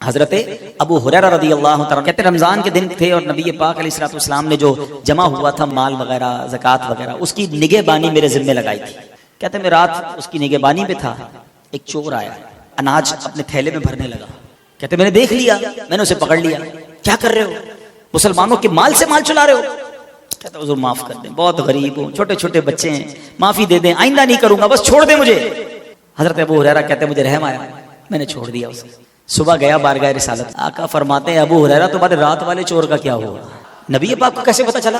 حضرت ابو ہریرہ رضی اللہ تعالیٰ کہتے رمضان کے دن تھے اور نبی پاک علیہ الصلوۃ والسلام نے جو جمع ہوا تھا مال وغیرہ زکوٰۃ وغیرہ اس کی نگہبانی میرے ذمہ لگائی تھی. کہتے میں رات اس کی نگہبانی پہ تھا, ایک چور آیا اناج اپنے تھیلے میں بھرنے لگا. کہتے میں نے دیکھ لیا, میں نے اسے پکڑ لیا. کیا کر رہے ہو, مسلمانوں کے مال سے مال چلا رہے ہو؟ کہتے حضور معاف کر دیں, بہت غریب ہوں, چھوٹے چھوٹے بچے ہیں, معافی دے دیں, آئندہ نہیں کروں گا, بس چھوڑ دیں مجھے. حضرت ابو ہریرہ کہتے مجھے رحم آیا, میں نے چھوڑ دیا اسے. صبح گیا بارگاہ رسالت, آقا فرماتے ہیں ابو ہریرہ تمہارے رات والے چور کا کیا ہوا؟ نبی پاک کو کیسے پتا چلا؟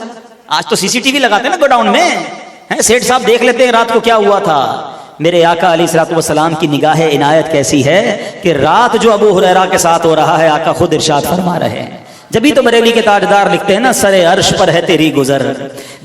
آج تو CCTV لگاتے ہیں نا گوڈاؤن میں, سیٹ صاحب دیکھ لیتے ہیں رات کو کیا ہوا تھا. میرے آقا علیہ الصلوۃ والسلام کی نگاہ عنایت کیسی ہے کہ رات جو ابو ہریرہ کے ساتھ ہو رہا ہے آقا خود ارشاد فرما رہے ہیں. جبھی تو بریلی کے تاجدار لکھتے ہیں نا, سر عرش پر ہے تیری گزر,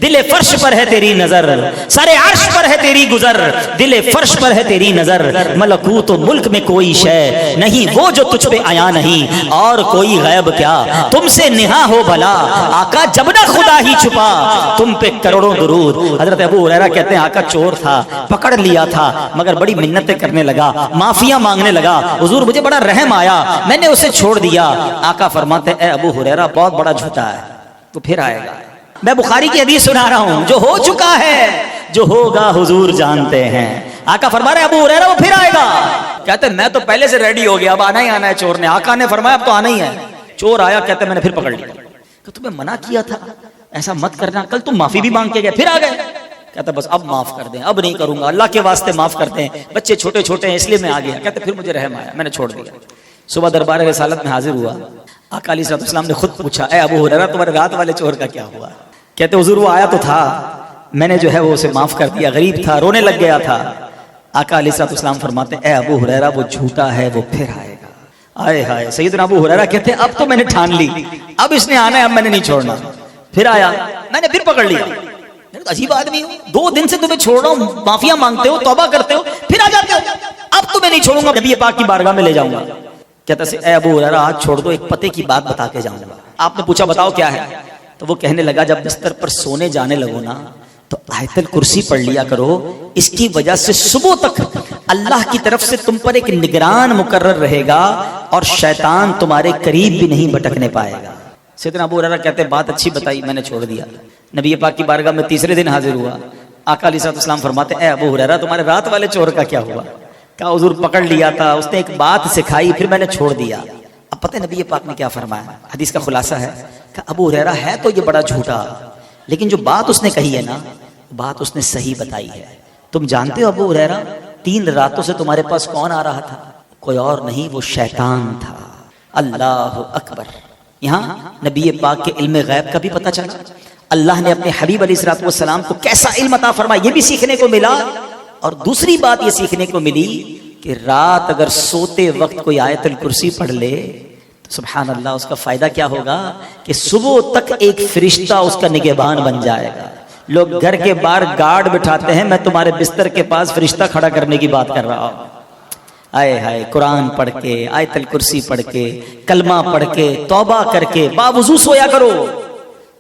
دل فرش پر ہے تیری نظر, سر عرش پر ہے تیری گزر, دل فرش پر ہے تیری نظر, ملکوت و ملک میں کوئی شے نہیں وہ جو تجھ پہ آیا نہیں, اور کوئی غیب کیا تم سے نہا ہو بھلا, آقا جب نہ خدا ہی چھپا تم پہ کروڑوں درود. حضرت ابو ہریرہ کہتے ہیں آقا چور تھا, پکڑ لیا تھا, مگر بڑی منتیں کرنے لگا, معافیاں مانگنے لگا, حضور مجھے بڑا رحم آیا, میں نے اسے چھوڑ دیا. آقا فرماتے اے ابو ہریرہ بہت بڑا جھوٹا ہے, تو پھر آئے گا. میں بخاری کی حدیث سنا رہا ہوں, جو ہو چکا ہے جو ہوگا حضور جانتے ہیں. آقا فرما رہے ابو ہریرہ وہ پھر آئے گا. کہتے میں تو پہلے سے ریڈی ہو گیا, اب آنا ہی آنا ہے چور نے. آقا نے فرمایا اب تو آنا ہی ہے. چور آیا, کہتے میں نے پھر پکڑ لیا. کہ تمہیں منع کیا تھا ایسا مت کرنا, کل تم معافی بھی مانگ کے گئے, پھر آ گئے. کہتا بس اب معاف کر دیں, اب نہیں کروں گا, اللہ کے واسطے معاف کر دیں, بچے چھوٹے چھوٹے ہیں اس لیے میں آ گیا. کہتے پھر مجھے رحم آیا, میں نے چھوڑ دیا. صبح دربار رسالت میں حاضر ہوا. آقا علیہ السلام نے خود پوچھا اے ابو ہریرہ تمہارے رات والے چور کا کیا ہوا؟ کہتے حضور وہ آیا تو تھا, میں نے جو ہے وہ اسے معاف کر دیا, غریب تھا, رونے لگ گیا تھا. آقا علیہ السلام فرماتے اے ابو ہریرہ وہ جھوٹا ہے وہ پھر آئے گا. آئے ہائے, سیدنا ابو ہریرہ کہتے اب تو میں نے ٹھان لی, اب اس نے آنا ہے, اب میں نے نہیں چھوڑنا. پھر آیا, میں نے پھر پکڑ لیا. عجیب آدمی ہو, 2 دن سے تمہیں چھوڑ رہا ہوں, معافیاں مانگتے ہو, توبہ کرتے ہو, پھر آ جاتے ہو, اب تو میں نہیں چھوڑوں گا, نبی پاک کی بارگاہ میں لے جاؤں گا. کہتا سے اے ابو ہریرہ آج چھوڑ دو, ایک پتے کی بات بتا کے جاؤں گا. آپ نے پوچھا بتاؤ کیا ہے؟ تو وہ کہنے لگا جب بستر پر سونے جانے لگو نا تو آیت الکرسی پڑھ لیا کرو, اس کی وجہ سے صبح تک اللہ کی طرف سے تم پر ایک نگران مقرر رہے گا اور شیطان تمہارے قریب بھی نہیں بھٹکنے پائے گا. سیدنا ابو ہریرہ کہتے بات اچھی بتائی, میں نے چھوڑ دیا. نبی پاک کی بارگاہ میں تیسرے دن حاضر ہوا. آقا علیہ السلام فرماتے اے ابو ہریرہ تمہارے رات والے چور کا کیا ہوا؟ کہا حضور پکڑ لیا تھا, اس نے ایک بات سکھائی, پھر میں نے چھوڑ دیا. اب پتہ نبی پاک نے کیا فرمایا, حدیث کا خلاصہ ہے کہ ابو ہریرہ ہے تو یہ بڑا جھوٹا, لیکن جو بات اس نے کہی ہے نا بات اس نے صحیح بتائی ہے. تم جانتے ہو ابو ہریرہ 3 راتوں سے تمہارے پاس کون آ رہا تھا؟ کوئی اور نہیں, وہ شیطان تھا. اللہ اکبر. یہاں نبی پاک کے علم غیب کا بھی پتہ چلا, اللہ نے اپنے حبیب علیہ السلام کو کیسا علم عطا فرمایا یہ بھی سیکھنے کو ملا. اور دوسری بات یہ سیکھنے کو ملی کہ رات اگر سوتے وقت کوئی آیت الکرسی پڑھ لے تو سبحان اللہ اس کا فائدہ کیا ہوگا کہ صبح تک ایک فرشتہ اس کا نگہبان بن جائے گا. لوگ گھر کے باہر گارڈ بٹھاتے ہیں, میں تمہارے بستر کے پاس فرشتہ کھڑا کرنے کی بات کر رہا ہوں. آئے ہائے, قرآن پڑھ کے, آیت الکرسی پڑھ کے, کلمہ پڑھ کے, توبہ کر کے باوضو سویا کرو.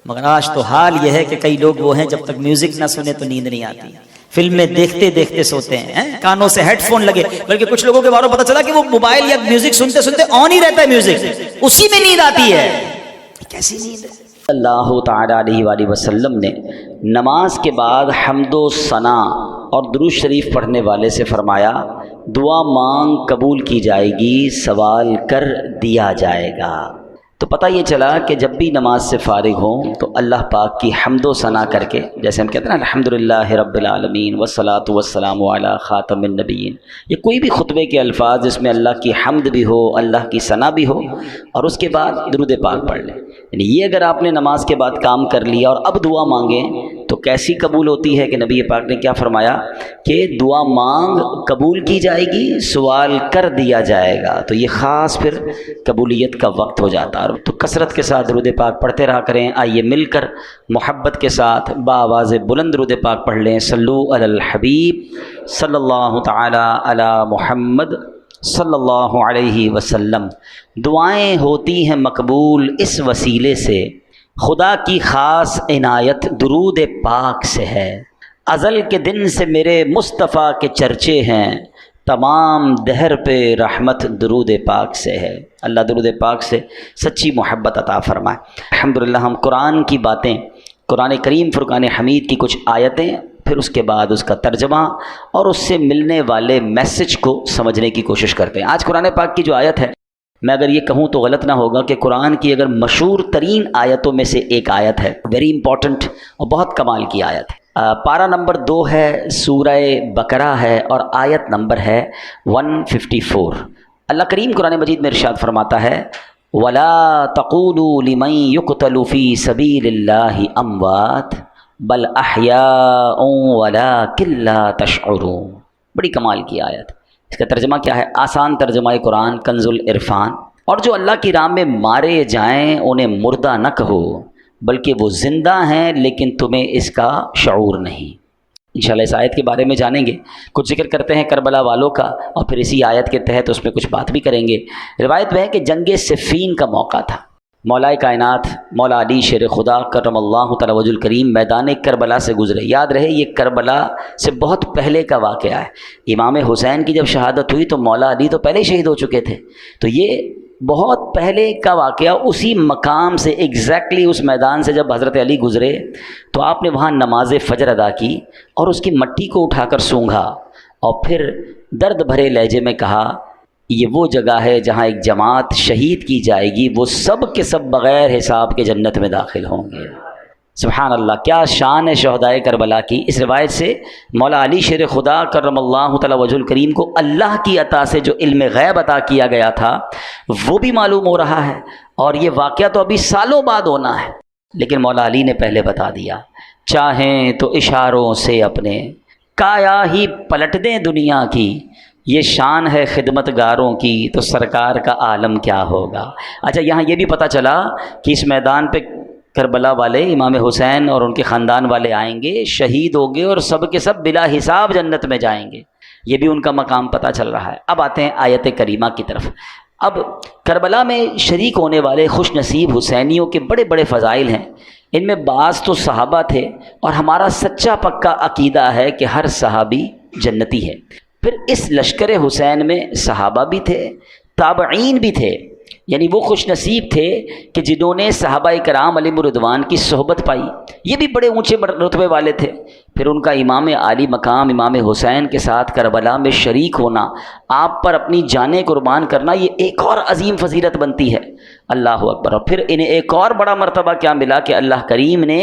مگر آج تو حال یہ ہے کہ کئی لوگ وہ ہیں جب تک میوزک نہ سنے تو نیند نہیں آتی, فلمیں دیکھتے دیکھتے سوتے ہیں, کانوں سے ہیڈ فون لگے. بلکہ کچھ لوگوں کے بارے میں پتہ چلا کہ وہ موبائل یا میوزک سنتے سنتے آن ہی رہتا ہے میوزک, اسی میں نیند آتی ہے. کیسی نیند ہے؟ اللہ تعالی علیہ وآلہ وسلم نے نماز کے بعد حمد و ثنا اور درود شریف پڑھنے والے سے فرمایا دعا مانگ قبول کی جائے گی, سوال کر دیا جائے گا. تو پتہ یہ چلا کہ جب بھی نماز سے فارغ ہوں تو اللہ پاک کی حمد و ثنا کر کے, جیسے ہم کہتے ہیں نا الحمدللہ رب العالمین والصلاۃ والسلام علی خاتم النبیین, یہ کوئی بھی خطبے کے الفاظ جس میں اللہ کی حمد بھی ہو, اللہ کی ثنا بھی ہو, اور اس کے بعد درود پاک پڑھ لیں. یعنی یہ اگر آپ نے نماز کے بعد کام کر لیا اور اب دعا مانگیں تو کیسی قبول ہوتی ہے کہ نبی پاک نے کیا فرمایا کہ دعا مانگ قبول کی جائے گی, سوال کر دیا جائے گا. تو یہ خاص پھر قبولیت کا وقت ہو جاتا ہے. تو کثرت کے ساتھ درود پاک پڑھتے رہا کریں. آئیے مل کر محبت کے ساتھ بآواز بلند درود پاک پڑھ لیں. صلو علی الحبیب صلی اللہ تعالی علی محمد صلی اللہ علیہ وسلم. دعائیں ہوتی ہیں مقبول اس وسیلے سے, خدا کی خاص عنایت درود پاک سے ہے. ازل کے دن سے میرے مصطفیٰ کے چرچے ہیں, تمام دہر پہ رحمت درود پاک سے ہے۔ اللہ درود پاک سے سچی محبت عطا فرمائے۔ الحمدللہ ہم قرآن کی باتیں، قرآن کریم فرقان حمید کی کچھ آیتیں، پھر اس کے بعد اس کا ترجمہ اور اس سے ملنے والے میسج کو سمجھنے کی کوشش کرتے ہیں۔ آج قرآن پاک کی جو آیت ہے، میں اگر یہ کہوں تو غلط نہ ہوگا کہ قرآن کی اگر مشہور ترین آیتوں میں سے ایک آیت ہے، ویری امپورٹنٹ اور بہت کمال کی آیت ہے۔ پارہ نمبر 2 ہے، سورہ بقرہ ہے اور آیت نمبر ہے 154۔ اللہ کریم قرآن مجید میں ارشاد فرماتا ہے وَلَا تَقُولُوا لِمَن يُقْتَلُ فِي سَبِيلِ اللَّهِ أَمْوَاتٌ بَلْ أَحْيَاءٌ وَلَٰكِن لَّا تَشْعُرُونَ۔ بڑی کمال کی آیت۔ اس کا ترجمہ کیا ہے؟ آسان ترجمہ قرآن کنز العرفان۔ اور جو اللہ کی راہ میں مارے جائیں انہیں مردہ نہ کہو بلکہ وہ زندہ ہیں لیکن تمہیں اس کا شعور نہیں۔ انشاءاللہ اس آیت کے بارے میں جانیں گے، کچھ ذکر کرتے ہیں کربلا والوں کا اور پھر اسی آیت کے تحت اس میں کچھ بات بھی کریں گے۔ روایت میں ہے کہ جنگ صفین کا موقع تھا، مولا کائنات مولا علی شیر خدا کرم اللہ تعالی وجہ الکریم میدان کربلا سے گزرے۔ یاد رہے یہ کربلا سے بہت پہلے کا واقعہ ہے۔ امام حسین کی جب شہادت ہوئی تو مولا علی تو پہلے شہید ہو چکے تھے، تو یہ بہت پہلے کا واقعہ اسی مقام سے ایگزیکٹلی اس میدان سے جب حضرت علی گزرے تو آپ نے وہاں نماز فجر ادا کی اور اس کی مٹی کو اٹھا کر سونگھا اور پھر درد بھرے لہجے میں کہا یہ وہ جگہ ہے جہاں ایک جماعت شہید کی جائے گی، وہ سب کے سب بغیر حساب کے جنت میں داخل ہوں گے۔ سبحان اللہ، کیا شان ہے شہدائے کربلا کی۔ اس روایت سے مولا علی شیر خدا کرم اللہ تعالی وجہ الکریم کو اللہ کی عطا سے جو علم غیب عطا کیا گیا تھا وہ بھی معلوم ہو رہا ہے، اور یہ واقعہ تو ابھی سالوں بعد ہونا ہے، لیکن مولا علی نے پہلے بتا دیا۔ چاہیں تو اشاروں سے اپنے کایا ہی پلٹ دیں دنیا کی، یہ شان ہے خدمت گاروں کی تو سرکار کا عالم کیا ہوگا۔ اچھا، یہاں یہ بھی پتہ چلا کہ اس میدان پہ کربلا والے امام حسین اور ان کے خاندان والے آئیں گے، شہید ہوں گے اور سب کے سب بلا حساب جنت میں جائیں گے، یہ بھی ان کا مقام پتہ چل رہا ہے۔ اب آتے ہیں آیت کریمہ کی طرف۔ اب کربلا میں شریک ہونے والے خوش نصیب حسینیوں کے بڑے بڑے فضائل ہیں، ان میں بعض تو صحابہ تھے اور ہمارا سچا پکا عقیدہ ہے کہ ہر صحابی جنتی ہے۔ پھر اس لشکر حسین میں صحابہ بھی تھے، تابعین بھی تھے، یعنی وہ خوش نصیب تھے کہ جنہوں نے صحابہ کرام علیہم رضوان کی صحبت پائی، یہ بھی بڑے اونچے رتبے والے تھے۔ پھر ان کا امام عالی مقام امام حسین کے ساتھ کربلا میں شریک ہونا، آپ پر اپنی جانیں قربان کرنا، یہ ایک اور عظیم فضیلت بنتی ہے۔ اللہ اکبر۔ اور پھر انہیں ایک اور بڑا مرتبہ کیا ملا کہ اللہ کریم نے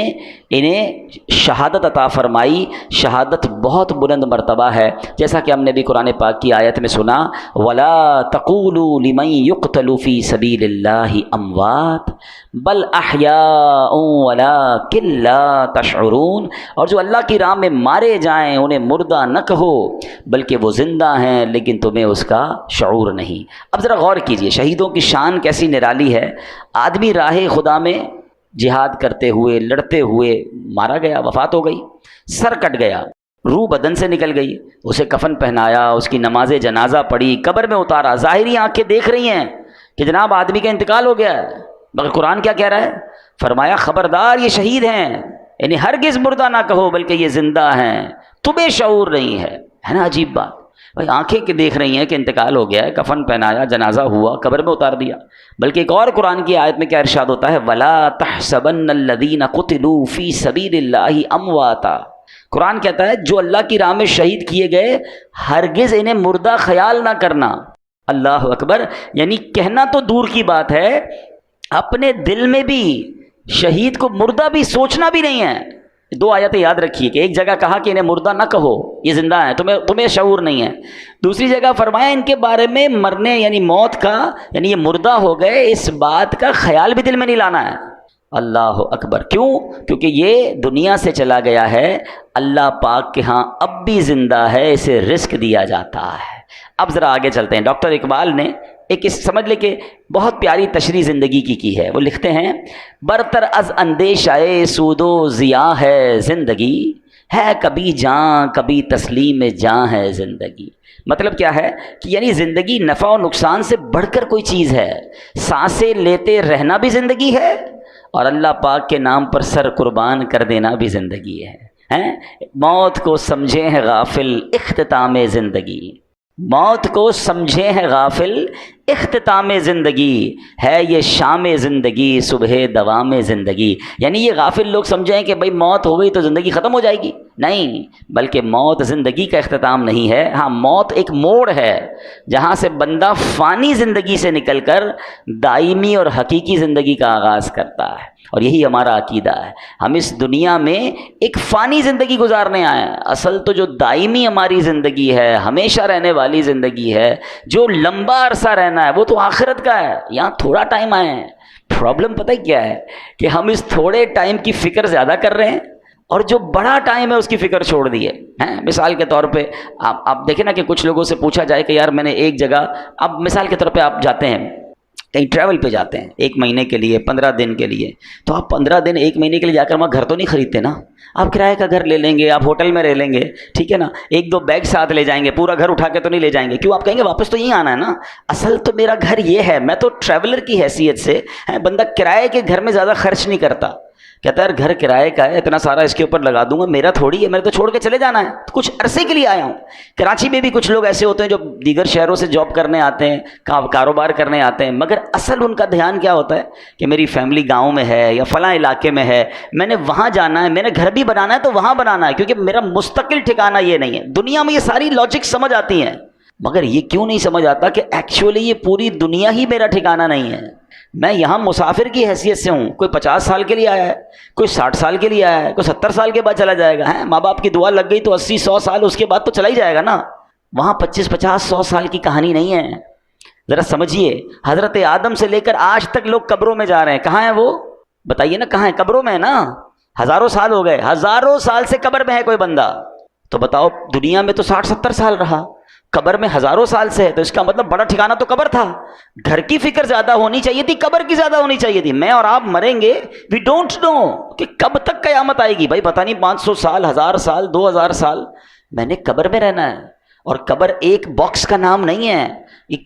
انہیں شہادت عطا فرمائی۔ شہادت بہت بلند مرتبہ ہے، جیسا کہ ہم نے بھی قرآن پاک کی آیت میں سنا وَلَا تَقُولُوا لِمَن يُقْتَلُ فِي سَبِيلِ اللَّهِ أَمْوَاتٌ بَلْ أَحْيَاءٌ وَلَٰكِن لَّا تَشْعُرُونَ۔ اور جو اللہ کی راہ میں مارے جائیں انہیں مردہ نہ کہو بلکہ وہ زندہ ہیں لیکن تمہیں اس کا شعور نہیں۔ اب ذرا غور کیجئے، شہیدوں کی شان کیسی نرالی ہے۔ آدمی راہ خدا میں جہاد کرتے ہوئے لڑتے ہوئے مارا گیا، وفات ہو گئی، سر کٹ گیا، روح بدن سے نکل گئی، اسے کفن پہنایا، اس کی نماز جنازہ پڑھی، قبر میں اتارا، ظاہری آنکھیں دیکھ رہی ہیں کہ جناب آدمی کا انتقال ہو گیا ہے، مگر قرآن کیا کہہ رہا ہے؟ فرمایا خبردار یہ شہید ہیں، یعنی ہرگز مردہ نہ کہو بلکہ یہ زندہ ہیں، تمہیں شعور نہیں ہے نا عجیب بات۔ بھائی آنکھیں کہ دیکھ رہی ہیں کہ انتقال ہو گیا ہے، کفن پہنایا، جنازہ ہوا، قبر میں اتار دیا، بلکہ ایک اور قرآن کی آیت میں کیا ارشاد ہوتا ہے وَلَا تَحْسَبَنَّ الَّذِينَ قُتِلُوا فِي سَبِيلِ اللَّهِ أَمْوَاتًا۔ قرآن کہتا ہے جو اللہ کی راہ میں شہید کیے گئے ہرگز انہیں مردہ خیال نہ کرنا۔ اللہ اکبر، یعنی کہنا تو دور کی بات ہے، اپنے دل میں بھی شہید کو مردہ بھی سوچنا بھی نہیں ہے۔ دو آیتیں یاد رکھیے کہ ایک جگہ کہا کہ انہیں مردہ نہ کہو، یہ زندہ ہیں، تمہیں شعور نہیں ہے۔ دوسری جگہ فرمایا ان کے بارے میں مرنے یعنی موت کا، یعنی یہ مردہ ہو گئے، اس بات کا خیال بھی دل میں نہیں لانا ہے۔ اللہ اکبر۔ کیوں؟ کیونکہ یہ دنیا سے چلا گیا ہے، اللہ پاک کے ہاں اب بھی زندہ ہے، اسے رزق دیا جاتا ہے۔ اب ذرا آگے چلتے ہیں۔ ڈاکٹر اقبال نے ایک سمجھ لے کہ بہت پیاری تشریح زندگی کی ہے۔ وہ لکھتے ہیں برتر از اندیشہ سود و ضیاء ہے زندگی، ہے کبھی جاں کبھی تسلیم جاں ہے زندگی۔ مطلب کیا ہے کہ یعنی زندگی نفع و نقصان سے بڑھ کر کوئی چیز ہے، سانسیں لیتے رہنا بھی زندگی ہے اور اللہ پاک کے نام پر سر قربان کر دینا بھی زندگی ہے۔ موت کو سمجھے ہیں غافل اختتام زندگی، موت کو سمجھے ہیں غافل، اختتام زندگی ہے یہ شام زندگی صبح دوام زندگی. یعنی یہ غافل لوگ سمجھیں کہ بھئی موت ہو گئی تو زندگی ختم ہو جائے گی. نہیں، بلکہ موت زندگی کا اختتام نہیں ہے. ہاں، موت ایک موڑ ہے جہاں سے بندہ فانی زندگی سے نکل کر دائمی اور حقیقی زندگی کا آغاز کرتا ہے. اور یہی ہمارا عقیدہ ہے. ہم اس دنیا میں ایک فانی زندگی گزارنے آئے ہیں. اصل تو جو دائمی ہماری زندگی ہے، ہمیشہ رہنے والی زندگی ہے، جو لمبا عرصہ رہنا ہے، وہ تو آخرت کا ہے. یہاں تھوڑا ٹائم آئے ہیں. پرابلم پتہ کیا ہے کہ ہم اس تھوڑے ٹائم کی فکر زیادہ کر رہے ہیں اور جو بڑا ٹائم ہے اس کی فکر چھوڑ دی ہے. مثال کے طور پہ آپ دیکھیں نا کہ کچھ لوگوں سے پوچھا جائے کہ یار میں نے ایک جگہ، اب مثال کے طور پہ آپ جاتے ہیں کہیں ٹریول پہ جاتے ہیں 1 مہینے کے لیے، 15 دن کے لیے، تو آپ 15 دن 1 مہینے کے لیے جا کر وہاں گھر تو نہیں خریدتے نا. آپ کرائے کا گھر لے لیں گے، آپ ہوٹل میں رہ لیں گے، ٹھیک ہے نا. 1-2 بیگ ساتھ لے جائیں گے، پورا گھر اٹھا کے تو نہیں لے جائیں گے. کیوں؟ آپ کہیں گے واپس تو یہیں آنا ہے نا. اصل تو میرا گھر یہ ہے، میں تو ٹریولر کی حیثیت سے بندہ کرائے کے گھر میں زیادہ خرچ نہیں کرتا. کہتا ہے گھر کرائے کا ہے، اتنا سارا اس کے اوپر لگا دوں گا، میرا تھوڑی ہے، میرے تو چھوڑ کے چلے جانا ہے، کچھ عرصے کے لیے آیا ہوں. کراچی میں بھی کچھ لوگ ایسے ہوتے ہیں جو دیگر شہروں سے جاب کرنے آتے ہیں، کاروبار کرنے آتے ہیں، مگر اصل ان کا دھیان کیا ہوتا ہے کہ میری فیملی گاؤں میں ہے یا فلاں علاقے میں ہے، میں نے وہاں جانا ہے، میں نے گھر بھی بنانا ہے تو وہاں بنانا ہے، کیونکہ میرا مستقل ٹھکانہ یہ نہیں ہے. دنیا میں یہ ساری لاجک سمجھ آتی ہیں، مگر یہ کیوں نہیں سمجھ آتا کہ ایکچولی یہ پوری دنیا ہی میرا ٹھکانہ نہیں ہے. میں یہاں مسافر کی حیثیت سے ہوں. کوئی 50 سال کے لیے آیا ہے، کوئی 60 سال کے لیے آیا ہے، کوئی 70 سال کے بعد چلا جائے گا. ماں باپ کی دعا لگ گئی تو 80-100 سال اس کے بعد تو چلا ہی جائے گا نا. وہاں 25-50-100 سال کی کہانی نہیں ہے. ذرا سمجھیے، حضرت آدم سے لے کر آج تک لوگ قبروں میں جا رہے ہیں. کہاں ہیں وہ؟ بتائیے نا کہاں ہیں؟ قبروں میں ہے نا. ہزاروں سال ہو گئے، ہزاروں سال سے قبر میں ہے کوئی بندہ. تو بتاؤ، دنیا میں تو 60-70 سال رہا، قبر میں ہزاروں سال سے ہے، تو اس کا مطلب بڑا ٹھکانہ تو قبر تھا. گھر کی فکر زیادہ ہونی چاہیے تھی، قبر کی زیادہ ہونی چاہیے تھی. میں اور آپ مریں گے، وی ڈونٹ نو کہ کب تک قیامت آئے گی. بھائی پتہ نہیں 500 سال، 1000 سال، 2000 سال میں نے قبر میں رہنا ہے. اور قبر ایک باکس کا نام نہیں ہے.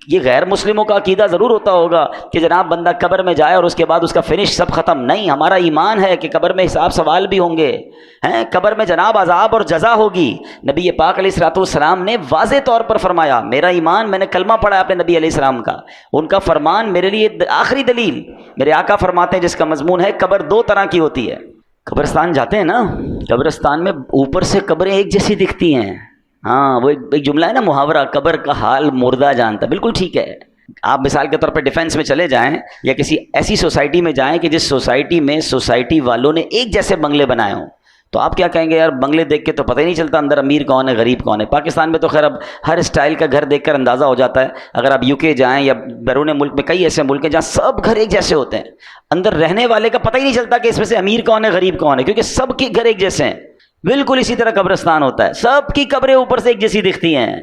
یہ غیر مسلموں کا عقیدہ ضرور ہوتا ہوگا کہ جناب بندہ قبر میں جائے اور اس کے بعد اس کا فنش سب ختم. نہیں، ہمارا ایمان ہے کہ قبر میں حساب سوال بھی ہوں گے، قبر میں جناب عذاب اور جزا ہوگی. نبی پاک علیہ الصلوۃ والسلام نے واضح طور پر فرمایا، میرا ایمان، میں نے کلمہ پڑھا ہے اپنے نبی علیہ السلام کا، ان کا فرمان میرے لیے آخری دلیل. میرے آقا فرماتے ہیں جس کا مضمون ہے قبر 2 طرح کی ہوتی ہے. قبرستان جاتے ہیں نا، قبرستان میں اوپر سے قبریں ایک جیسی دکھتی ہیں. ہاں، وہ ایک جملہ ہے نا، محاورہ، قبر کا حال مردہ جانتا. بالکل ٹھیک ہے. آپ مثال کے طور پہ ڈیفینس میں چلے جائیں یا کسی ایسی سوسائٹی میں جائیں کہ جس سوسائٹی میں سوسائٹی والوں نے ایک جیسے بنگلے بنائے ہوں، تو آپ کیا کہیں گے؟ یار بنگلے دیکھ کے تو پتہ ہی نہیں چلتا اندر امیر کون ہے غریب کون ہے. پاکستان میں تو خیر اب ہر اسٹائل کا گھر دیکھ کر اندازہ ہو جاتا ہے. اگر آپ UK جائیں یا بیرون ملک میں کئی ایسے ملک ہیں جہاں سب گھر ایک جیسے ہوتے ہیں، اندر رہنے والے کا پتہ ہی نہیں چلتا کہ اس میں سے امیر کون ہے غریب کون ہے، کیونکہ سب کے گھر ایک جیسے ہیں. بالکل اسی طرح قبرستان ہوتا ہے، سب کی قبریں اوپر سے ایک جیسی دکھتی ہیں،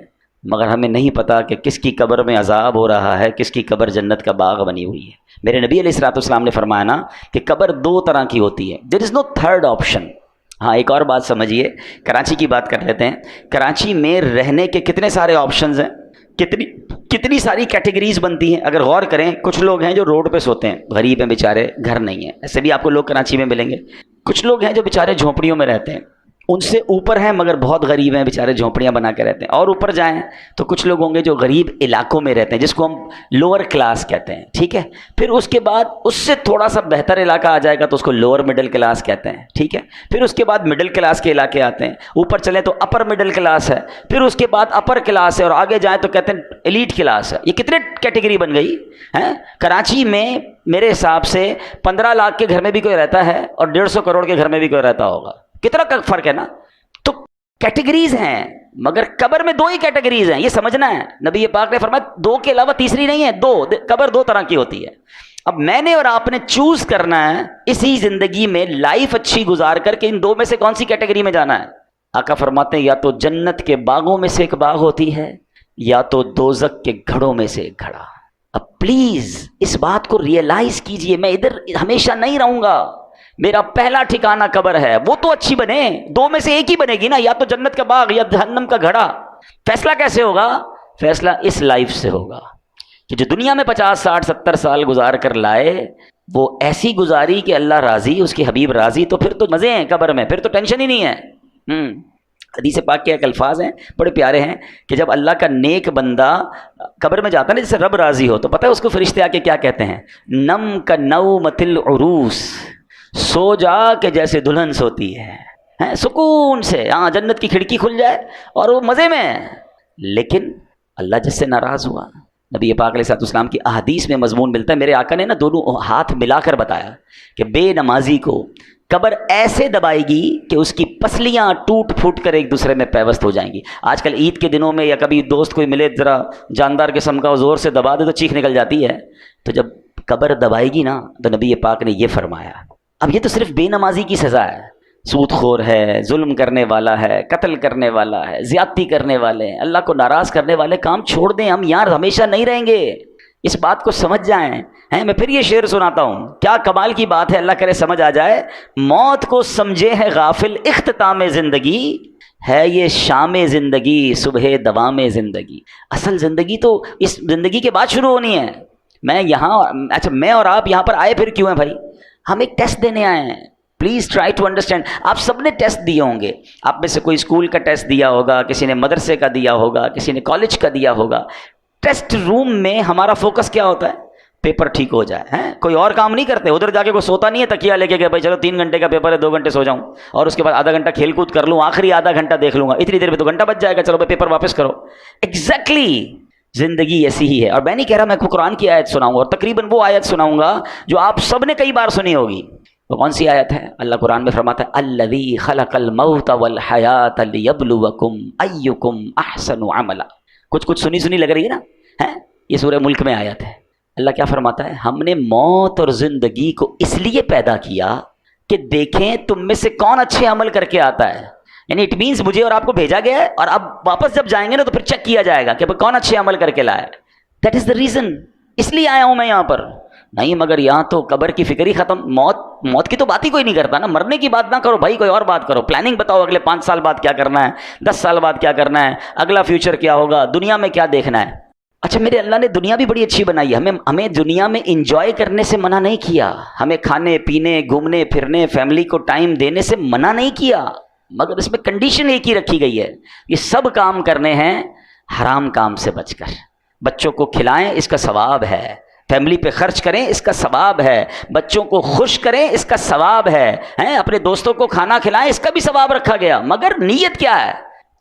مگر ہمیں نہیں پتا کہ کس کی قبر میں عذاب ہو رہا ہے، کس کی قبر جنت کا باغ بنی ہوئی ہے. میرے نبی علیہ الصلوۃ والسلام نے فرمایا نا کہ قبر 2 طرح کی ہوتی ہے. دیر از نو تھرڈ آپشن. ہاں، ایک اور بات سمجھیے، کراچی کی بات کر لیتے ہیں. کراچی میں رہنے کے کتنے سارے آپشنز ہیں، کتنی ساری کیٹیگریز بنتی ہیں. اگر غور کریں، کچھ لوگ ہیں جو روڈ پہ سوتے ہیں، غریب ہیں بیچارے، گھر نہیں ہے. ایسے بھی آپ کو لوگ کراچی میں ملیں گے. کچھ لوگ ہیں جو بیچارے جھونپڑیوں میں رہتے ہیں، ان سے اوپر ہیں مگر بہت غریب ہیں، بیچارے جھونپڑیاں بنا کے رہتے ہیں. اور اوپر جائیں تو کچھ لوگ ہوں گے جو غریب علاقوں میں رہتے ہیں، جس کو ہم لوور کلاس کہتے ہیں، ٹھیک ہے. پھر اس کے بعد اس سے تھوڑا سا بہتر علاقہ آ جائے گا تو اس کو لوور مڈل کلاس کہتے ہیں، ٹھیک ہے. پھر اس کے بعد مڈل کلاس کے علاقے آتے ہیں. اوپر چلیں تو اپر مڈل کلاس ہے. پھر اس کے بعد اپر کلاس ہے، اور آگے جائیں تو کہتے ہیں ایلیٹ کلاس ہے. یہ کتنے کیٹیگری بن گئی ہیں. کراچی میں میرے حساب سے 15 لاکھ کے گھر میں بھی کوئی رہتا ہے اور 150 کروڑ کے گھر میں بھی کوئی رہتا ہوگا. کتنا فرق ہے نا. تو کیٹیگریز ہیں، مگر قبر میں 2 ہی کیٹیگریز ہیں، یہ سمجھنا ہے. نبی پاک نے فرمایا 2 کے علاوہ تیسری نہیں ہے. 2 قبر 2 طرح کی ہوتی ہے. اب میں نے اور آپ نے چوز کرنا ہے اسی زندگی میں لائف اچھی گزار کر کے ان 2 میں سے کون سی کیٹیگری میں جانا ہے. آقا فرماتے ہیں یا تو جنت کے باغوں میں سے ایک باغ ہوتی ہے یا تو دوزخ کے گھڑوں میں سے ایک گھڑا. اب پلیز اس بات کو ریئلائز کیجئے، میں ادھر ہمیشہ نہیں رہوں گا. میرا پہلا ٹھکانہ قبر ہے، وہ تو اچھی بنے، 2 میں سے ایک ہی بنے گی نا، یا تو جنت کا باغ یا جہنم کا گھڑا. فیصلہ کیسے ہوگا؟ فیصلہ اس لائف سے ہوگا کہ جو دنیا میں 50 60 70 سال گزار کر لائے وہ ایسی گزاری کہ اللہ راضی، اس کے حبیب راضی، تو پھر تو مزے ہیں قبر میں، پھر تو ٹینشن ہی نہیں ہے. حدیث پاک کے ایک الفاظ ہیں بڑے پیارے ہیں کہ جب اللہ کا نیک بندہ قبر میں جاتا ہے نا، جیسے رب راضی ہو، تو پتہ ہے اس کو فرشتے آ کے کیا کہتے ہیں؟ نم کا نومۃ العروس، سو جا کہ جیسے دلہن سوتی ہے، سکون سے، ہاں جنت کی کھڑکی کھل جائے اور وہ مزے میں ہے۔ لیکن اللہ جس سے ناراض ہوا، نبی پاک علیہ الصلوۃ والسلام کی احادیث میں مضمون ملتا ہے، میرے آقا نے نا دونوں ہاتھ ملا کر بتایا کہ بے نمازی کو قبر ایسے دبائے گی کہ اس کی پسلیاں ٹوٹ پھوٹ کر ایک دوسرے میں پیوست ہو جائیں گی۔ آج کل عید کے دنوں میں یا کبھی دوست کوئی ملے ذرا جاندار قسم کا، زور سے دبا دے تو چیخ نکل جاتی ہے، تو جب قبر دبائے گی نا تو نبی پاک نے یہ فرمایا۔ اب یہ تو صرف بے نمازی کی سزا ہے، سود خور ہے، ظلم کرنے والا ہے، قتل کرنے والا ہے، زیادتی کرنے والے ہیں، اللہ کو ناراض کرنے والے کام چھوڑ دیں، ہم یار ہمیشہ نہیں رہیں گے، اس بات کو سمجھ جائیں۔ میں پھر یہ شعر سناتا ہوں، کیا کمال کی بات ہے، اللہ کرے سمجھ آ جائے۔ موت کو سمجھے ہے غافل اختتام زندگی، ہے یہ شام زندگی صبح دوام زندگی۔ اصل زندگی تو اس زندگی کے بعد شروع ہونی ہے۔ میں یہاں، اچھا میں اور آپ یہاں پر آئے پھر کیوں ہیں بھائی؟ ہم ایک ٹیسٹ دینے آئے ہیں۔ Please try to understand. آپ سب نے ٹیسٹ دیے ہوں گے، آپ میں سے کوئی اسکول کا ٹیسٹ دیا ہوگا، کسی نے مدرسے کا دیا ہوگا، کسی نے کالج کا دیا ہوگا۔ ٹیسٹ روم میں ہمارا فوکس کیا ہوتا ہے؟ پیپر ٹھیک ہو جائے، کوئی اور کام نہیں کرتے۔ ادھر جا کے کوئی سوتا نہیں ہے تکیہ لے کے کہ بھائی چلو 3 گھنٹے کا پیپر ہے، 2 گھنٹے سو جاؤں اور اس کے بعد آدھا گھنٹہ کھیل کود کر لوں، آخری آدھا گھنٹہ دیکھ لوں گا، اتنی دیر میں تو گھنٹہ بچ جائے گا، چلو بھائی پیپر واپس کرو۔ ایگزیکٹلی زندگی ایسی ہی ہے۔ اور میں نہیں کہہ رہا میں کو قرآن کی آیت سناؤں گا، اور تقریباً وہ آیت سناؤں گا جو آپ سب نے کئی بار سنی ہوگی۔ وہ کون سی آیت ہے؟ اللہ قرآن میں فرماتا ہے الذی خلق الموت والحیات لیبلوکم ایکم احسن عملا۔ کچھ سنی لگ رہی ہے نا، یہ سورہ ملک میں آیت ہے۔ اللہ کیا فرماتا ہے؟ ہم نے موت اور زندگی کو اس لیے پیدا کیا کہ دیکھیں تم میں سے کون اچھے عمل کر کے آتا ہے۔ یعنی اٹ مینس مجھے اور آپ کو بھیجا گیا ہے، اور اب واپس جب جائیں گے نا تو پھر چیک کیا جائے گا کہ کون اچھے عمل کر کے لایا۔ دیٹ از دا ریزن، اس لیے آیا ہوں میں یہاں پر۔ نہیں مگر یہاں تو قبر کی فکر ہی ختم، موت کی تو بات ہی کوئی نہیں کرتا نا، مرنے کی بات نہ کرو بھائی، کوئی اور بات کرو۔ پلاننگ بتاؤ، اگلے 5 سال بعد کیا کرنا ہے، 10 سال بعد کیا کرنا ہے، اگلا فیوچر کیا ہوگا، دنیا میں کیا دیکھنا ہے۔ اچھا میرے اللہ نے دنیا بھی بڑی اچھی بنائی ہے، ہمیں دنیا میں انجوائے کرنے سے منع نہیں کیا، ہمیں کھانے پینے گھومنے پھرنے فیملی کو ٹائم دینے سے منع نہیں کیا، مگر اس میں کنڈیشن ایک ہی رکھی گئی ہے، یہ سب کام کرنے ہیں حرام کام سے بچ کر۔ بچوں کو کھلائیں، اس کا ثواب ہے، فیملی پہ خرچ کریں، اس کا ثواب ہے، بچوں کو خوش کریں، اس کا ثواب ہے، اپنے دوستوں کو کھانا کھلائیں، اس کا بھی ثواب رکھا گیا۔ مگر نیت کیا ہے؟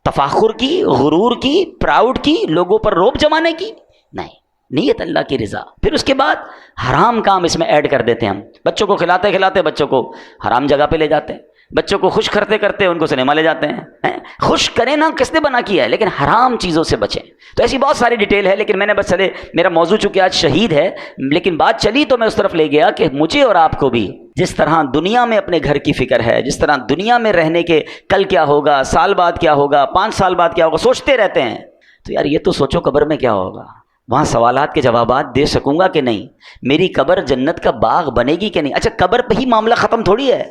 تفاخر کی، غرور کی، پراؤڈ کی، لوگوں پر روب جمانے کی نہیں، نیت اللہ کی رضا۔ پھر اس کے بعد حرام کام اس میں ایڈ کر دیتے ہیں ہم، بچوں کو کھلاتے کھلاتے بچوں کو حرام جگہ پہ لے جاتے ہیں، بچوں کو خوش کرتے کرتے ان کو سنیما لے جاتے ہیں۔ خوش کریں نا، کس نے بنا کیا ہے، لیکن حرام چیزوں سے بچیں۔ تو ایسی بہت ساری ڈیٹیل ہے، لیکن میں نے بس چلے، میرا موضوع چونکہ آج شہید ہے، لیکن بات چلی تو میں اس طرف لے گیا کہ مجھے اور آپ کو بھی جس طرح دنیا میں اپنے گھر کی فکر ہے، جس طرح دنیا میں رہنے کے کل کیا ہوگا، سال بعد کیا ہوگا، 5 سال بعد کیا ہوگا، سوچتے رہتے ہیں، تو یار یہ تو سوچو قبر میں کیا ہوگا، وہاں سوالات کے جوابات دے سکوں گا کہ نہیں، میری قبر جنت کا باغ بنے گی کہ نہیں۔ اچھا قبر پہ ہی معاملہ ختم تھوڑی ہے،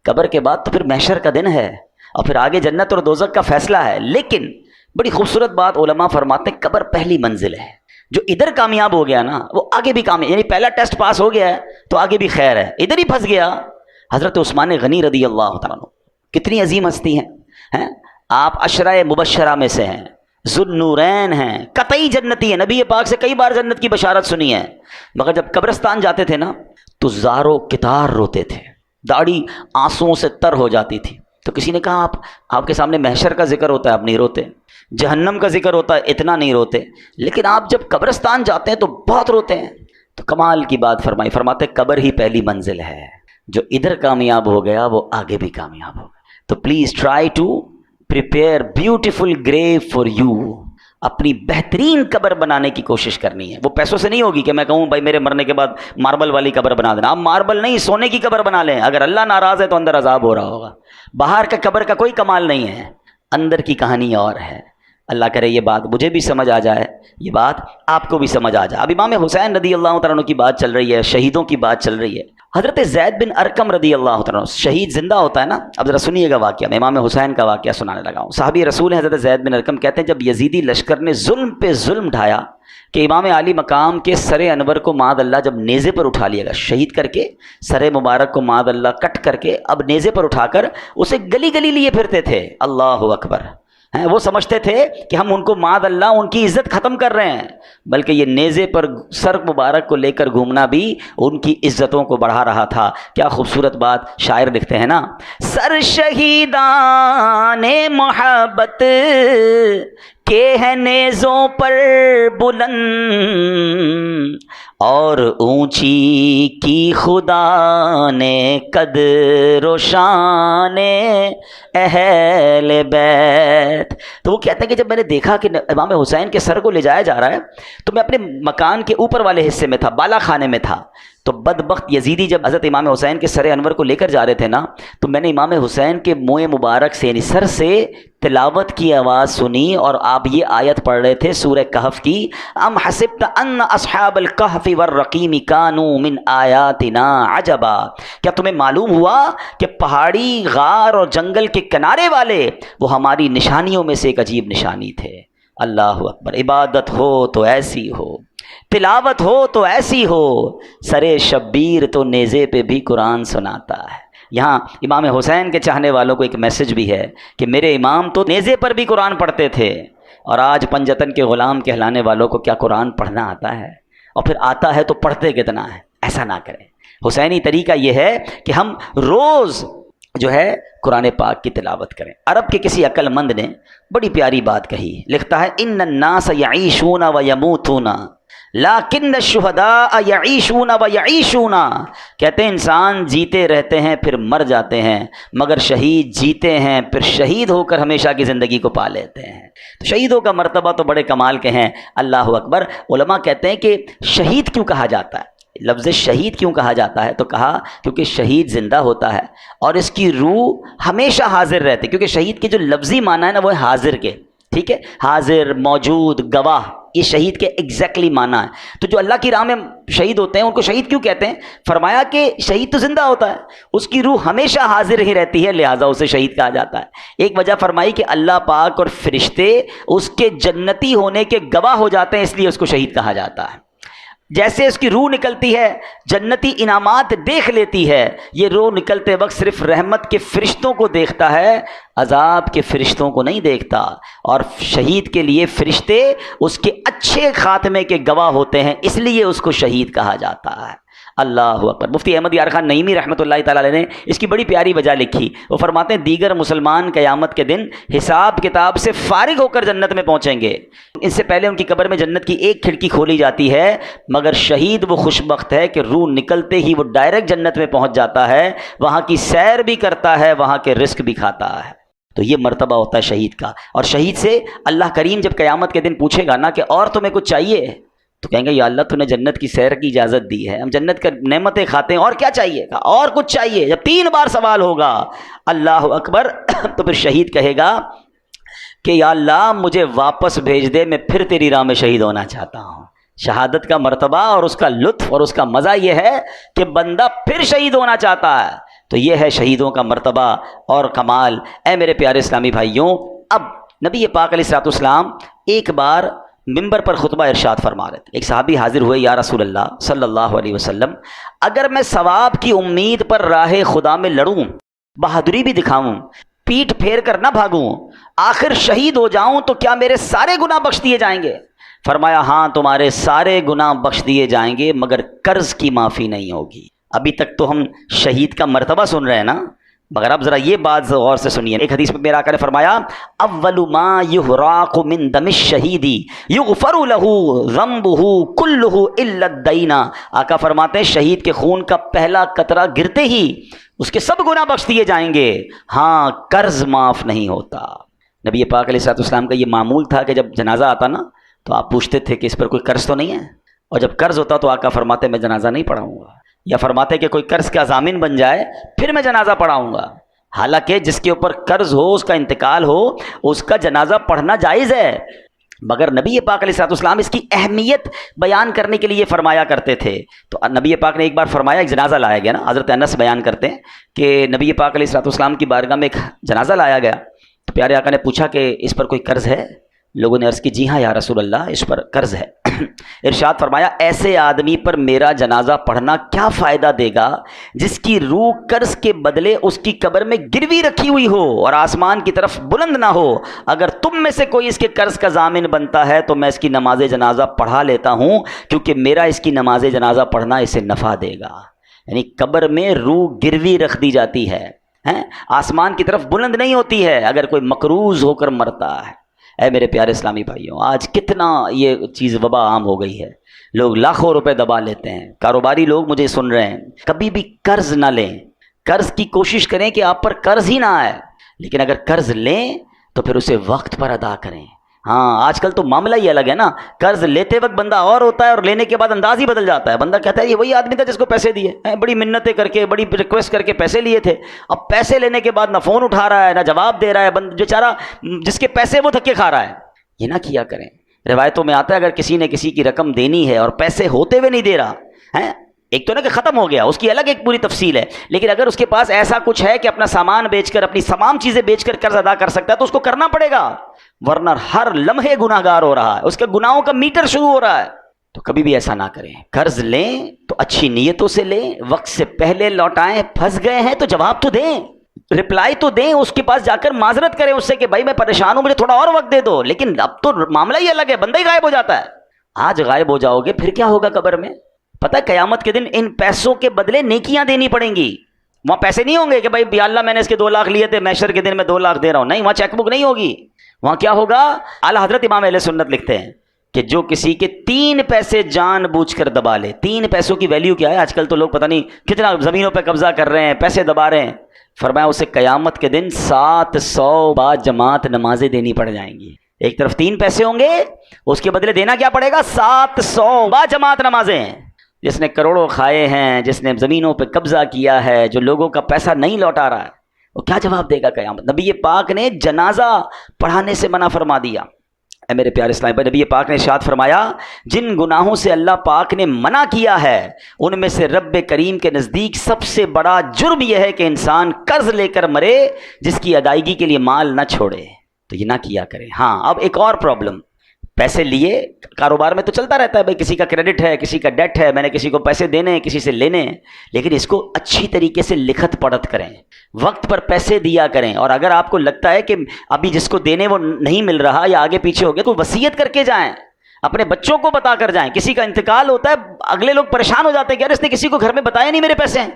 قبر کے بعد تو پھر محشر کا دن ہے، اور پھر آگے جنت اور دوزخ کا فیصلہ ہے۔ لیکن بڑی خوبصورت بات علماء فرماتے ہیں، قبر پہلی منزل ہے، جو ادھر کامیاب ہو گیا نا وہ آگے بھی کامیاب، یعنی پہلا ٹیسٹ پاس ہو گیا ہے تو آگے بھی خیر ہے، ادھر ہی پھنس گیا۔ حضرت عثمان غنی رضی اللہ تعالیٰ عنہ کتنی عظیم ہستی ہیں، آپ عشرہ مبشرہ میں سے ہیں، ذوالنورین ہیں، قطعی جنتی ہیں، نبی پاک سے کئی بار جنت کی بشارت سنی ہے۔ مگر جب قبرستان جاتے تھے نا تو زارو کتار روتے تھے، داڑھی آنسوؤں سے تر ہو جاتی تھی۔ تو کسی نے کہا آپ کے سامنے محشر کا ذکر ہوتا ہے آپ نہیں روتے، جہنم کا ذکر ہوتا ہے اتنا نہیں روتے، لیکن آپ جب قبرستان جاتے ہیں تو بہت روتے ہیں۔ تو کمال کی بات فرماتے قبر ہی پہلی منزل ہے، جو ادھر کامیاب ہو گیا وہ آگے بھی کامیاب ہو گیا۔ تو please try to prepare beautiful grave for you, اپنی بہترین قبر بنانے کی کوشش کرنی ہے۔ وہ پیسوں سے نہیں ہوگی کہ میں کہوں بھائی میرے مرنے کے بعد ماربل والی قبر بنا دینا، آپ ماربل نہیں سونے کی قبر بنا لیں، اگر اللہ ناراض ہے تو اندر عذاب ہو رہا ہوگا۔ باہر کا قبر کا کوئی کمال نہیں ہے، اندر کی کہانی اور ہے۔ اللہ کرے یہ بات مجھے بھی سمجھ آ جائے، یہ بات آپ کو بھی سمجھ آ جائے۔ اب امام حسین رضی اللہ تعالیٰ عنہ کی بات چل رہی ہے، شہیدوں کی بات چل رہی ہے۔ حضرت زید بن ارقم رضی اللہ تعالیٰ عنہ، شہید زندہ ہوتا ہے نا، اب ذرا سنیے گا واقعہ، میں امام حسین کا واقعہ سنانے لگا ہوں۔ صحابی رسول ہیں حضرت زید بن ارقم، کہتے ہیں جب یزیدی لشکر نے ظلم پہ ظلم ڈھایا، کہ امام عالی مقام کے سر انور کو معاذ اللہ جب نیزے پر اٹھا لیا گیا، شہید کر کے سر مبارک کو معاذ اللہ کٹ کر کے اب نیزے پر اٹھا کر اسے گلی گلی لیے پھرتے تھے، اللہ اکبر، وہ سمجھتے تھے کہ ہم ان کو معاذ اللہ ان کی عزت ختم کر رہے ہیں، بلکہ یہ نیزے پر سر مبارک کو لے کر گھومنا بھی ان کی عزتوں کو بڑھا رہا تھا۔ کیا خوبصورت بات شاعر لکھتے ہیں نا، سر شہیدان محبت کے ہیں نیزوں پر بلند، اور اونچی کی خدا نے قدر و شان اہل بیت۔ تو وہ کہتے ہیں کہ جب میں نے دیکھا کہ امام حسین کے سر کو لے جایا جا رہا ہے تو میں اپنے مکان کے اوپر والے حصے میں تھا، بالا خانے میں تھا، تو بدبخت یزیدی جب حضرت امام حسین کے سر انور کو لے کر جا رہے تھے نا، تو میں نے امام حسین کے منہ مبارک سے یعنی سر سے تلاوت کی آواز سنی، اور آپ یہ آیت پڑھ رہے تھے سورہ کہف کی، ام حسبت ان اصحاب الکہف والرقیم کانوا من آیاتنا عجبا، کیا تمہیں معلوم ہوا کہ پہاڑی، غار اور جنگل کے کنارے والے وہ ہماری نشانیوں میں سے ایک عجیب نشانی تھے۔ اللہ اکبر، عبادت ہو تو ایسی ہو، تلاوت ہو تو ایسی ہو، سرے شبیر تو نیزے پہ بھی قرآن سناتا ہے۔ یہاں امام حسین کے چاہنے والوں کو ایک میسج بھی ہے کہ میرے امام تو نیزے پر بھی قرآن پڑھتے تھے، اور آج پنجتن کے غلام کہلانے والوں کو کیا قرآن پڑھنا آتا ہے؟ اور پھر آتا ہے تو پڑھتے کتنا ہے؟ ایسا نہ کریں۔ حسینی طریقہ یہ ہے کہ ہم روز جو ہے قرآن پاک کی تلاوت کریں۔ عرب کے کسی عقل مند نے بڑی پیاری بات کہی، لکھتا ہے ان الناس یعیشون و یموتون لیکن الشہداء یعیشون و یعیشون، کہتے ہیں انسان جیتے رہتے ہیں پھر مر جاتے ہیں، مگر شہید جیتے ہیں پھر شہید ہو کر ہمیشہ کی زندگی کو پا لیتے ہیں۔ تو شہیدوں کا مرتبہ تو بڑے کمال کے ہیں، اللہ اکبر۔ علماء کہتے ہیں کہ شہید کیوں کہا جاتا ہے، لفظ شہید کیوں کہا جاتا ہے، تو کہا کیونکہ شہید زندہ ہوتا ہے اور اس کی روح ہمیشہ حاضر رہتی ہے، کیونکہ شہید کے جو لفظی معنی ہے نا وہ ہے حاضر کے، ٹھیک ہے، حاضر، موجود، گواہ، یہ شہید کے ایگزیکٹلی معنی ہے۔ تو جو اللہ کی راہ میں شہید ہوتے ہیں ان کو شہید کیوں کہتے ہیں؟ فرمایا کہ شہید تو زندہ ہوتا ہے، اس کی روح ہمیشہ حاضر ہی رہتی ہے، لہٰذا اسے شہید کہا جاتا ہے۔ ایک وجہ فرمائی کہ اللہ پاک اور فرشتے اس کے جنتی ہونے کے گواہ ہو جاتے ہیں، اس لیے اس کو شہید کہا جاتا ہے۔ جیسے اس کی روح نکلتی ہے، جنتی انعامات دیکھ لیتی ہے، یہ روح نکلتے وقت صرف رحمت کے فرشتوں کو دیکھتا ہے، عذاب کے فرشتوں کو نہیں دیکھتا، اور شہید کے لیے فرشتے اس کے اچھے خاتمے کے گواہ ہوتے ہیں، اس لیے اس کو شہید کہا جاتا ہے۔ اللہ اکبر۔ مفتی احمد یار خان نعیمی رحمۃ اللہ تعالی علیہ نے اس کی بڑی پیاری وجہ لکھی، وہ فرماتے ہیں دیگر مسلمان قیامت کے دن حساب کتاب سے فارغ ہو کر جنت میں پہنچیں گے، اس سے پہلے ان کی قبر میں جنت کی ایک کھڑکی کھولی جاتی ہے، مگر شہید وہ خوش بخت ہے کہ روح نکلتے ہی وہ ڈائریکٹ جنت میں پہنچ جاتا ہے، وہاں کی سیر بھی کرتا ہے، وہاں کے رزق بھی کھاتا ہے۔ تو یہ مرتبہ ہوتا ہے شہید کا، اور شہید سے اللہ کریم جب قیامت کے دن پوچھے گا نا کہ اور تمہیں کچھ چاہیے، تو کہیں گے یا اللہ تو نے جنت کی سیر کی اجازت دی ہے، ہم جنت کا نعمتیں کھاتے ہیں، اور کیا چاہیے گا؟ اور کچھ چاہیے؟ جب 3 بار سوال ہوگا، اللہ اکبر، تو پھر شہید کہے گا کہ یا اللہ مجھے واپس بھیج دے، میں پھر تیری راہ میں شہید ہونا چاہتا ہوں۔ شہادت کا مرتبہ اور اس کا لطف اور اس کا مزہ یہ ہے کہ بندہ پھر شہید ہونا چاہتا ہے، تو یہ ہے شہیدوں کا مرتبہ اور کمال۔ اے میرے پیارے اسلامی بھائیوں، اب نبی پاک علیہ الصلوۃ والسلام ایک بار ممبر پر خطبہ ارشاد فرما رہے تھے، ایک صحابی حاضر ہوئے، یا رسول اللہ صلی اللہ علیہ وسلم، اگر میں ثواب کی امید پر راہ خدا میں لڑوں، بہادری بھی دکھاؤں، پیٹھ پھیر کر نہ بھاگوں، آخر شہید ہو جاؤں، تو کیا میرے سارے گناہ بخش دیے جائیں گے؟ فرمایا ہاں تمہارے سارے گناہ بخش دیے جائیں گے، مگر قرض کی معافی نہیں ہوگی۔ ابھی تک تو ہم شہید کا مرتبہ سن رہے ہیں نا، مگر اب ذرا یہ بات غور سے سنیے۔ ایک حدیث میں میرا آقا نے فرمایا اول ما یحراق من دم الشہید یغفر له ذنبه كله الا الدین، آقا فرماتے ہیں شہید کے خون کا پہلا قطرہ گرتے ہی اس کے سب گناہ بخش دیے جائیں گے، ہاں قرض معاف نہیں ہوتا۔ نبی پاک علیہ الصلوۃ والسلام کا یہ معمول تھا کہ جب جنازہ آتا نا تو آپ پوچھتے تھے کہ اس پر کوئی قرض تو نہیں ہے، اور جب قرض ہوتا تو آقا فرماتے میں جنازہ نہیں پڑھاؤں گا، یا فرماتے کہ کوئی قرض کا ضامن بن جائے پھر میں جنازہ پڑھاؤں گا۔ حالانکہ جس کے اوپر قرض ہو، اس کا انتقال ہو، اس کا جنازہ پڑھنا جائز ہے، مگر نبی پاک علیہ الصلوۃ والسلام اس کی اہمیت بیان کرنے کے لیے فرمایا کرتے تھے۔ تو نبی پاک نے ایک بار فرمایا، ایک جنازہ لایا گیا نا، حضرت انس بیان کرتے ہیں کہ نبی پاک علیہ الصلوۃ والسلام کی بارگاہ میں ایک جنازہ لایا گیا، تو پیارے آقا نے پوچھا کہ اس پر کوئی قرض ہے؟ لوگوں نے عرض کی جی ہاں یا رسول اللہ اس پر قرض ہے۔ ارشاد فرمایا ایسے آدمی پر میرا جنازہ پڑھنا کیا فائدہ دے گا جس کی روح قرض کے بدلے اس کی قبر میں گروی رکھی ہوئی ہو اور آسمان کی طرف بلند نہ ہو. اگر تم میں سے کوئی اس کے قرض کا ضامن بنتا ہے تو میں اس کی نماز جنازہ پڑھا لیتا ہوں کیونکہ میرا اس کی نماز جنازہ پڑھنا اسے نفع دے گا. یعنی قبر میں روح گروی رکھ دی جاتی ہے، آسمان کی طرف بلند نہیں ہوتی ہے اگر کوئی مقروض ہو کر مرتا ہے. اے میرے پیارے اسلامی بھائیوں، آج کتنا یہ چیز وبا عام ہو گئی ہے. لوگ لاکھوں روپے دبا لیتے ہیں. کاروباری لوگ مجھے سن رہے ہیں، کبھی بھی قرض نہ لیں. قرض کی کوشش کریں کہ آپ پر قرض ہی نہ آئے، لیکن اگر قرض لیں تو پھر اسے وقت پر ادا کریں. ہاں آج کل تو معاملہ ہی الگ ہے نا. قرض لیتے وقت بندہ اور ہوتا ہے اور لینے کے بعد انداز ہی بدل جاتا ہے. بندہ کہتا ہے یہ وہی آدمی تھا جس کو پیسے دیے، بڑی منتیں کر کے بڑی ریکویسٹ کر کے پیسے لیے تھے. اب پیسے لینے کے بعد نہ فون اٹھا رہا ہے نہ جواب دے رہا ہے. بیچارہ جس کے پیسے وہ دھکے کھا رہا ہے. یہ نہ کیا کریں. روایتوں میں آتا ہے اگر کسی نے کسی کی رقم دینی ہے اور پیسے ہوتے ہوئے نہیں دے رہا ہے، ایک تو نا کہ ختم ہو گیا، اس کی الگ ایک پوری تفصیل ہے، لیکن اگر اس کے پاس ایسا کچھ ہے کہ اپنا سامان بیچ کر اپنی تمام چیزیں بیچ کر قرض ادا کر سکتا ہے تو اس کو کرنا پڑے گا، ورنہ ہر لمحے گناہ گار ہو رہا ہے، اس کے گناہوں کا میٹر شروع ہو رہا ہے. تو کبھی بھی ایسا نہ کریں. قرض لیں تو اچھی نیتوں سے لیں، وقت سے پہلے لوٹائیں. پھنس گئے ہیں تو جواب تو دیں، رپلائی تو دیں. اس کے پاس جا کر معذرت کریں اس سے کہ بھائی میں پریشان ہوں، مجھے تھوڑا اور وقت دے دو. لیکن اب تو معاملہ ہی الگ ہے، بندہ ہی غائب ہو جاتا ہے. آج غائب ہو جاؤ گے پھر کیا ہوگا قبر میں؟ پتہ ہے قیامت کے دن ان پیسوں کے بدلے نیکیاں دینی پڑیں گی. وہاں پیسے نہیں ہوں گے کہ بھائی یا اللہ میں نے اس کے 2 لاکھ لیے تھے، محشر کے دن میں 2 لاکھ دے رہا ہوں. نہیں، وہاں چیک بک نہیں ہوگی. وہاں کیا ہوگا؟ اعلیٰ حضرت امام اہل سنت لکھتے ہیں کہ جو کسی کے 3 پیسے جان بوجھ کر دبا لے. 3 پیسوں کی ویلیو کیا ہے؟ آج کل تو لوگ پتہ نہیں کتنا زمینوں پہ قبضہ کر رہے ہیں، پیسے دبا رہے ہیں. فرمایا اسے قیامت کے دن 700 با جماعت نمازیں دینی پڑ جائیں گی. ایک طرف 3 پیسے ہوں گے، اس کے بدلے دینا کیا پڑے گا؟ 700 با جماعت نمازیں. جس نے کروڑوں کھائے ہیں، جس نے زمینوں پہ قبضہ کیا ہے، جو لوگوں کا پیسہ نہیں لوٹا رہا ہے، وہ کیا جواب دے گا قیامت؟ نبی پاک نے جنازہ پڑھانے سے منع فرما دیا. اے میرے پیارے اسلام بھائی، نبی پاک نے ارشاد فرمایا جن گناہوں سے اللہ پاک نے منع کیا ہے ان میں سے رب کریم کے نزدیک سب سے بڑا جرم یہ ہے کہ انسان قرض لے کر مرے جس کی ادائیگی کے لیے مال نہ چھوڑے. تو یہ نہ کیا کریں. ہاں اب ایک اور پرابلم، پیسے لیے کاروبار میں تو چلتا رہتا ہے، بھائی کسی کا کریڈٹ ہے، کسی کا ڈیٹ ہے، میں نے کسی کو پیسے دینے ہیں، کسی سے لینے ہیں، لیکن اس کو اچھی طریقے سے لکھت پڑھت کریں، وقت پر پیسے دیا کریں. اور اگر آپ کو لگتا ہے کہ ابھی جس کو دینے وہ نہیں مل رہا یا آگے پیچھے ہو گیا تو وصیت کر کے جائیں، اپنے بچوں کو بتا کر جائیں. کسی کا انتقال ہوتا ہے، اگلے لوگ پریشان ہو جاتے ہیں کہ یار اس نے کسی کو گھر میں بتایا نہیں میرے پیسے ہیں.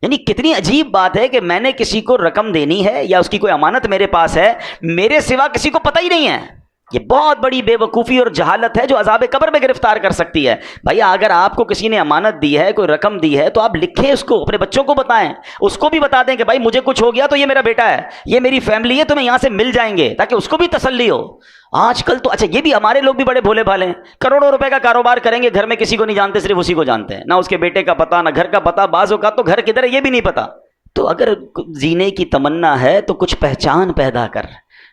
یعنی کتنی عجیب بات ہے کہ میں نے کسی کو رقم دینی ہے یا اس کی کوئی امانت میرے پاس ہے، میرے سوا کسی کو پتہ ہی نہیں ہے. یہ بہت بڑی بے وقوفی اور جہالت ہے جو عذاب قبر میں گرفتار کر سکتی ہے. بھائی اگر آپ کو کسی نے امانت دی ہے، کوئی رقم دی ہے، تو آپ لکھیں اس کو، اپنے بچوں کو بتائیں، اس کو بھی بتا دیں کہ بھائی مجھے کچھ ہو گیا تو یہ میرا بیٹا ہے، یہ میری فیملی ہے، تمہیں یہاں سے مل جائیں گے، تاکہ اس کو بھی تسلی ہو. آج کل تو اچھا یہ بھی ہمارے لوگ بھی بڑے بھولے بھالے ہیں، کروڑوں روپے کا کاروبار کریں گے، گھر میں کسی کو نہیں جانتے، صرف اسی کو جانتے ہیں، نہ اس کے بیٹے کا پتہ نہ گھر کا پتہ، بعض اوقات تو گھر کدھر ہے یہ بھی نہیں پتہ. تو اگر جینے کی تمنا ہے تو کچھ پہچان پیدا کر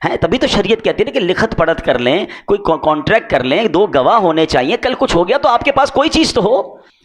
ہے، تبھی تو شریعت کہتی ہے کہ لکھت پڑھت کر لیں، کوئی کانٹریکٹ کر لیں، 2 گواہ ہونے چاہیے. کل کچھ ہو گیا تو آپ کے پاس کوئی چیز تو ہو.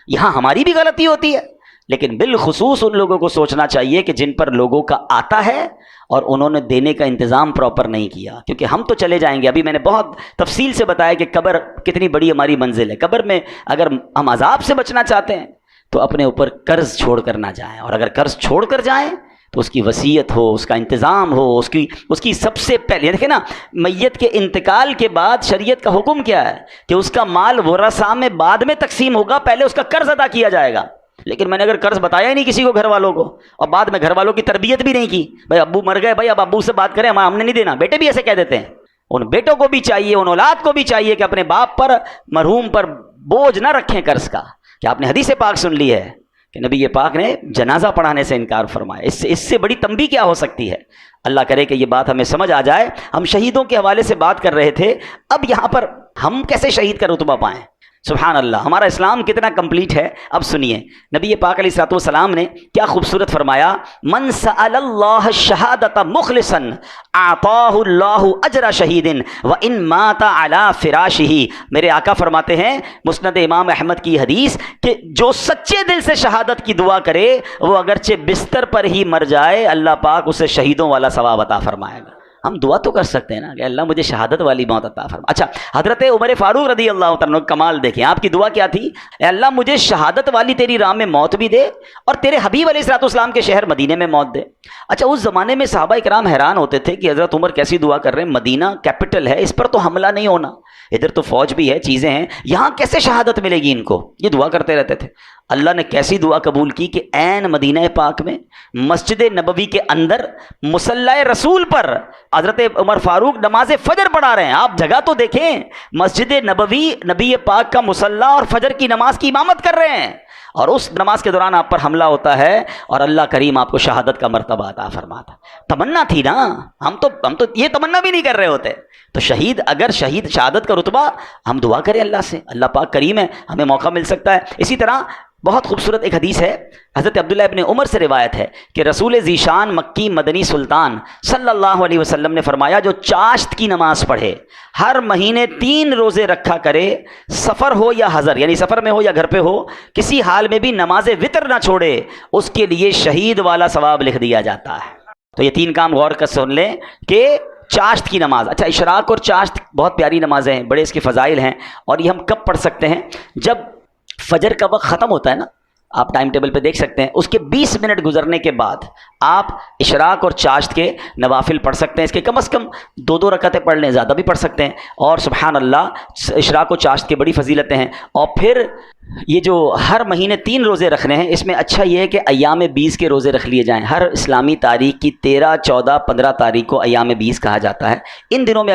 یہاں ہماری بھی غلطی ہوتی ہے، لیکن بالخصوص ان لوگوں کو سوچنا چاہیے کہ جن پر لوگوں کا آتا ہے اور انہوں نے دینے کا انتظام پراپر نہیں کیا، کیونکہ ہم تو چلے جائیں گے. ابھی میں نے بہت تفصیل سے بتایا کہ قبر کتنی بڑی ہماری منزل ہے. قبر میں اگر ہم عذاب سے بچنا چاہتے ہیں تو اپنے اوپر قرض چھوڑ کر نہ جائیں، اور اگر قرض چھوڑ کر جائیں تو اس کی وصیت ہو، اس کا انتظام ہو، اس کی سب سے پہلے دیکھیں نا، میت کے انتقال کے بعد شریعت کا حکم کیا ہے کہ اس کا مال ورثاء میں بعد میں تقسیم ہوگا، پہلے اس کا قرض ادا کیا جائے گا. لیکن میں نے اگر قرض بتایا ہی نہیں کسی کو گھر والوں کو، اور بعد میں گھر والوں کی تربیت بھی نہیں کی، بھائی ابو مر گئے، بھائی اب ابو سے بات کریں، ہم نے نہیں دینا. بیٹے بھی ایسے کہہ دیتے ہیں. ان بیٹوں کو بھی چاہیے، ان اولاد کو بھی چاہیے کہ اپنے باپ پر، مرحوم پر بوجھ نہ رکھیں قرض کا. کہ آپ نے حدیث پاک سن لی ہے کہ نبی پاک نے جنازہ پڑھانے سے انکار فرمایا. اس سے بڑی تنبیہ کیا ہو سکتی ہے؟ اللہ کرے کہ یہ بات ہمیں سمجھ آ جائے. ہم شہیدوں کے حوالے سے بات کر رہے تھے، اب یہاں پر ہم کیسے شہید کا رتبہ پائیں؟ سبحان اللہ، ہمارا اسلام کتنا کمپلیٹ ہے. اب سنیے نبی پاک علیہ الصلوۃ والسلام نے کیا خوبصورت فرمایا، من سأل اللہ الشہادۃ مخلصا اعطاہ اللہ اجر شہید وان مات علی فراشہ. میرے آقا فرماتے ہیں مسند امام احمد کی حدیث کہ جو سچے دل سے شہادت کی دعا کرے وہ اگرچہ بستر پر ہی مر جائے، اللہ پاک اسے شہیدوں والا ثواب عطا فرمائے گا. ہم دعا تو کر سکتے ہیں نا کہ اللہ مجھے شہادت والی موت عطا فرما. اچھا حضرت عمر فاروق رضی اللہ تعالیٰ کمال دیکھیں, آپ کی دعا کیا تھی؟ اے اللہ مجھے شہادت والی تیری راہ میں موت بھی دے اور تیرے حبیب علیہ الصلوۃ والسلام کے شہر مدینے میں موت دے. اچھا اس زمانے میں صحابہ کرام حیران ہوتے تھے کہ حضرت عمر کیسی دعا کر رہے ہیں, مدینہ کیپٹل ہے, اس پر تو حملہ نہیں ہونا, ادھر تو فوج بھی ہے, چیزیں ہیں, یہاں کیسے شہادت ملے گی ان کو؟ یہ دعا کرتے رہتے تھے. اللہ نے کیسی دعا قبول کی کہ عین مدینہ پاک میں مسجد نبوی کے اندر مصلی رسول پر حضرت عمر فاروق نماز فجر پڑھا رہے ہیں. آپ جگہ تو دیکھیں, مسجد نبوی نبی پاک کا مصلی اور فجر کی نماز کی امامت کر رہے ہیں, اور اس نماز کے دوران آپ پر حملہ ہوتا ہے اور اللہ کریم آپ کو شہادت کا مرتبہ عطا فرماتا. تمنا تھی نا, ہم تو یہ تمنا بھی نہیں کر رہے ہوتے. تو شہید, اگر شہید شہادت کا رتبہ, ہم دعا کریں اللہ سے, اللہ پاک کریم ہے, ہمیں موقع مل سکتا ہے. اسی طرح بہت خوبصورت ایک حدیث ہے, حضرت عبداللہ ابن عمر سے روایت ہے کہ رسول ذیشان مکی مدنی سلطان صلی اللہ علیہ وسلم نے فرمایا, جو چاشت کی نماز پڑھے, ہر مہینے 3 روزے رکھا کرے, سفر ہو یا حضر, یعنی سفر میں ہو یا گھر پہ ہو, کسی حال میں بھی نماز وطر نہ چھوڑے, اس کے لیے شہید والا ثواب لکھ دیا جاتا ہے. تو یہ 3 کام غور کر سن لیں کہ چاشت کی نماز. اچھا اشراق اور چاشت بہت پیاری نمازیں ہیں, بڑے اس کے فضائل ہیں, اور یہ ہم کب پڑھ سکتے ہیں؟ جب فجر کا وقت ختم ہوتا ہے نا, آپ ٹائم ٹیبل پہ دیکھ سکتے ہیں, اس کے 20 منٹ گزرنے کے بعد آپ اشراق اور چاشت کے نوافل پڑھ سکتے ہیں. اس کے کم از کم 2 رکعتیں پڑھ لیں, زیادہ بھی پڑھ سکتے ہیں. اور سبحان اللہ, اشراق و چاشت کی بڑی فضیلتیں ہیں. اور پھر یہ جو ہر مہینے 3 روزے رکھنے ہیں, اس میں اچھا یہ ہے کہ ایام 20 کے روزے رکھ لیے جائیں. ہر اسلامی تاریخ کی 13, 14, 15 تاریخ کو ایام 20 کہا جاتا ہے. ان دنوں میں